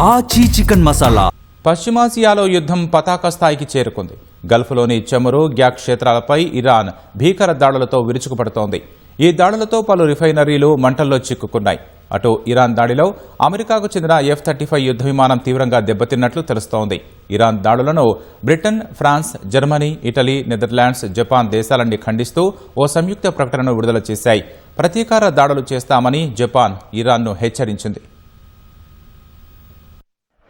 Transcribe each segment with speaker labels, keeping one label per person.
Speaker 1: ఆచి చికెన్ మసాలా.
Speaker 2: పశ్చిమాసియాలో యుద్ధం పతాక స్థాయికి చేరుకుంది. గల్ఫ్లోని చమురు, గ్యాస్ క్షేత్రాలపై ఇరాన్ భీకర దాడులతో విరుచుకుపడుతోంది. ఈ దాడులతో పలు రిఫైనరీలు మంటల్లో చిక్కుకున్నాయి. అటు ఇరాన్ దాడిలో అమెరికాకు చెందిన F-35 యుద్ధ విమానం తీవ్రంగా దెబ్బతిన్నట్లు తెలుస్తోంది. ఇరాన్ దాడులను Britain, France, Germany, Italy, Netherlands, Japan దేశాలన్నీ ఖండిస్తూ ఓ సంయుక్త ప్రకటనను విడుదల చేశాయి. ప్రతీకార దాడులు చేస్తామని జపాన్ ఇరాన్ను హెచ్చరించింది.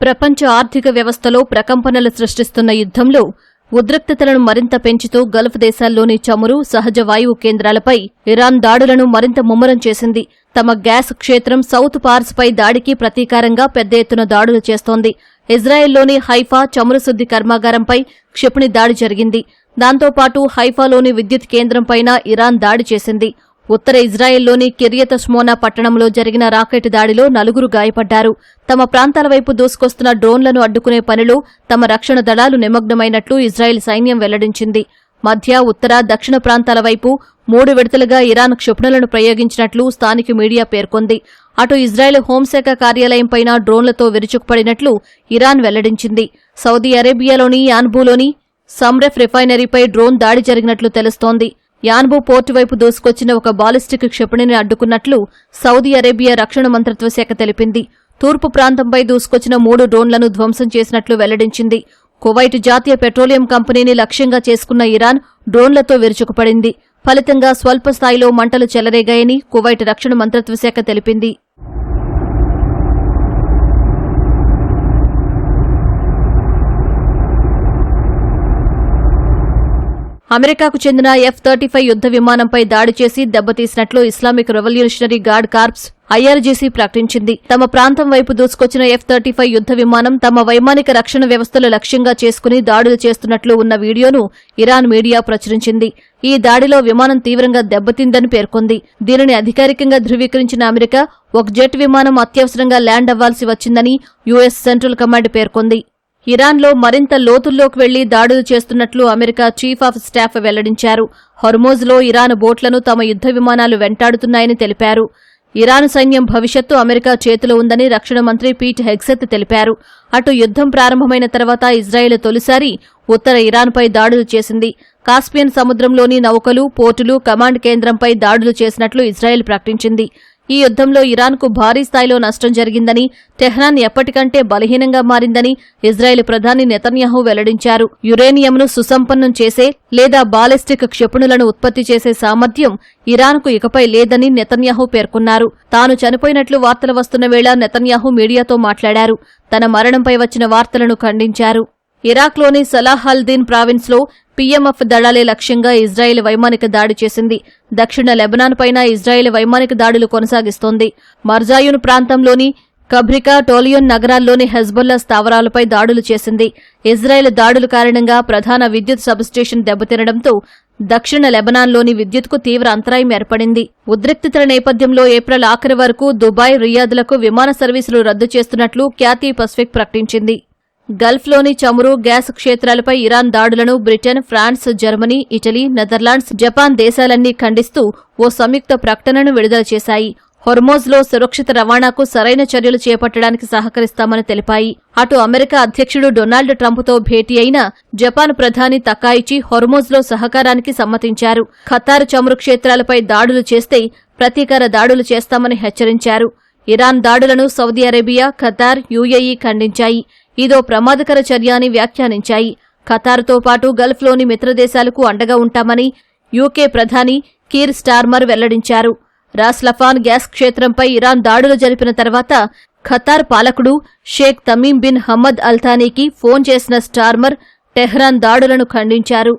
Speaker 3: ప్రపంచ ఆర్థిక వ్యవస్థలో ప్రకంపనలు సృష్టిస్తున్న యుద్ధంలో ఉద్రిక్తతలను మరింత పెంచుతూ గల్ఫ్ దేశాల్లోని చమురు, సహజ వాయువు కేంద్రాలపై ఇరాన్ దాడులను మరింత ముమ్మరం చేసింది. తమ గ్యాస్ క్షేత్రం సౌత్ పార్స్పై దాడికి ప్రతీకారంగా పెద్ద ఎత్తున దాడులు చేస్తోంది. ఇజ్రాయెల్లోని హైఫా చమురు శుద్ధి కర్మాగారంపై క్షిపణి దాడి జరిగింది. దాంతోపాటు హైఫాలోని విద్యుత్ కేంద్రంపైన ఇరాన్ దాడి చేసింది. ఉత్తర ఇజ్రాయెల్లోని కిర్యత్ షమోనా పట్టణంలో జరిగిన రాకెట్ దాడిలో 4 గాయపడ్డారు. తమ ప్రాంతాల వైపు దూసుకొస్తున్న డ్రోన్లను అడ్డుకునే పనిలో తమ రక్షణ దళాలు నిమగ్నమైనట్లు ఇజ్రాయెల్ సైన్యం వెల్లడించింది. మధ్య, ఉత్తర, దక్షిణ ప్రాంతాల వైపు 3 విడతలుగా ఇరాన్ క్షిపణులను ప్రయోగించినట్లు స్థానిక మీడియా పేర్కొంది. అటు ఇజ్రాయెల్ హోంశాఖ కార్యాలయంపైన డ్రోన్లతో విరుచుకుపడినట్లు ఇరాన్ వెల్లడించింది. సౌదీ అరేబియాలోని యాన్బూలోని సమ్రెఫ్ రిఫైనరీపై డ్రోన్ దాడి జరిగినట్లు తెలుస్తోంది. యాన్బూ పోర్టు వైపు దూసుకొచ్చిన ఒక బాలిస్టిక్ క్షిపణిని అడ్డుకున్నట్లు సౌదీ అరేబియా రక్షణ మంత్రిత్వ శాఖ తెలిపింది. తూర్పు ప్రాంతంపై దూసుకొచ్చిన 3 డ్రోన్లను ధ్వంసం చేసినట్లు వెల్లడించింది. కువైట్ జాతీయ పెట్రోలియం కంపెనీని లక్ష్యంగా చేసుకున్న ఇరాన్ డ్రోన్లతో విరుచుకుపడింది. ఫలితంగా స్వల్ప స్థాయిలో మంటలు చెలరేగాయని కువైట్ రక్షణ మంత్రిత్వ శాఖ తెలిపింది. అమెరికాకు చెందిన F-35 యుద్ధ విమానంపై దాడి చేసి దెబ్బతీసినట్లు Islamic revolutionary guard corps IRGC ప్రకటించింది. తమ ప్రాంతం వైపు దూసుకొచ్చిన F-35 యుద్ధ విమానం తమ వైమానిక రక్షణ వ్యవస్థలు లక్ష్యంగా చేసుకుని దాడులు చేస్తున్నట్లు ఉన్న వీడియోను ఇరాన్ మీడియా ప్రచురించింది. ఈ దాడిలో విమానం తీవ్రంగా దెబ్బతిందని పేర్కొంది. దీనిని అధికారికంగా ధృవీకరించిన అమెరికా ఒక జెట్ విమానం అత్యవసరంగా ల్యాండ్ అవ్వాల్సి వచ్చిందని US సెంట్రల్ కమాండ్ పేర్కొంది. ఇరాన్లో మరింత లోతుల్లోకి వెళ్లి దాడులు చేస్తున్నట్లు అమెరికా చీఫ్ ఆఫ్ స్టాఫ్ వెల్లడించారు. హొర్మోజ్లో ఇరాన్ బోట్లను తమ యుద్ధ విమానాలు వెంటాడుతున్నాయని తెలిపారు. ఇరాన్ సైన్యం భవిష్యత్తు అమెరికా చేతిలో ఉందని రక్షణ మంత్రి పీట్ హెగ్సెత్ తెలిపారు. అటు యుద్ధం ప్రారంభమైన తర్వాత ఇజ్రాయెల్ తొలిసారి ఉత్తర ఇరాన్పై దాడులు చేసింది. కాస్పియన్ సముద్రంలోని నౌకలు, పోర్టులు, కమాండ్ కేంద్రంపై దాడులు చేసినట్లు ఇజ్రాయెల్ ప్రకటించింది. ఈ యుద్ధంలో ఇరాన్కు భారీ స్థాయిలో నష్టం జరిగిందని, టెహ్రాన్ ఎప్పటికంటే బలహీనంగా మారిందని ఇజ్రాయెల్ ప్రధాని నెతన్యాహు వెల్లడించారు. యురేనియంను సుసంపన్నం చేసే లేదా బాలిస్టిక్ క్షిపణులను ఉత్పత్తి చేసే సామర్థ్యం ఇరాన్కు ఇకపై లేదని నెతన్యాహు పేర్కొన్నారు. తాను చనిపోయినట్లు వార్తలు వస్తున్న వేళ నెతన్యాహు మీడియాతో మాట్లాడారు. తన మరణంపై వచ్చిన వార్తలను ఖండించారు. ఇరాక్లోని సలాహల్దీన్ ప్రావిన్స్లో PMF దళాలే లక్ష్యంగా ఇజ్రాయెల్ వైమానిక దాడి చేసింది. దక్షిణ లెబనాన్ పైన ఇజ్రాయెల్ వైమానిక దాడులు కొనసాగిస్తోంది. మర్జాయున్ ప్రాంతంలోని కబ్రికా, టోలియోన్ నగరాల్లోని హెజ్బొల్లా స్థావరాలపై దాడులు చేసింది. ఇజ్రాయెల్ దాడుల కారణంగా ప్రధాన విద్యుత్ సబ్స్టేషన్ దెబ్బతినడంతో దక్షిణ లెబనాన్లోని విద్యుత్కు తీవ్ర అంతరాయం ఏర్పడింది. ఉద్రిక్తతల నేపథ్యంలో ఏప్రిల్ ఆఖరి వరకు దుబాయ్, రియాద్లకు విమాన సర్వీసులు రద్దు చేస్తున్నట్లు క్యాథీ పసిఫిక్ ప్రకటించింది. గల్ఫ్లోని చమురు, గ్యాస్ క్షేత్రాలపై ఇరాన్ దాడులను Britain, France, Germany, Italy, Netherlands, Japan దేశాలన్నీ ఖండిస్తూ ఓ సంయుక్త ప్రకటనను విడుదల చేశాయి. హొర్మోజ్లో సురక్షిత రవాణాకు సరైన చర్యలు చేపట్టడానికి సహకరిస్తామని తెలిపాయి. అటు అమెరికా అధ్యక్షుడు డొనాల్డ్ ట్రంప్తో భేటీ అయిన జపాన్ ప్రధాని తకాయిచి హొర్మోజ్లో సహకారానికి సమ్మతించారు. ఖతార్ చమురు క్షేత్రాలపై దాడులు చేస్తే ప్రతీకార దాడులు చేస్తామని హెచ్చరించారు. ఇరాన్ దాడులను సౌదీ అరేబియా, ఖతార్, UAE ఖండించాయి. ఇదో ప్రమాదకర చర్య అని వ్యాఖ్యానించాయి. ఖతార్తో పాటు గల్ఫ్లోని మిత్రదేశాలకు అండగా ఉంటామని UK ప్రధాని కీర్ స్టార్మర్ వెల్లడించారు. రాస్ లఫాన్ గ్యాస్ క్షేత్రంపై ఇరాన్ దాడులు జరిపిన తర్వాత ఖతార్ పాలకుడు షేక్ తమీమ్ బిన్ హమ్మద్ అల్థానీకి ఫోన్ చేసిన స్టార్మర్ టెహ్రాన్ దాడులను ఖండించారు.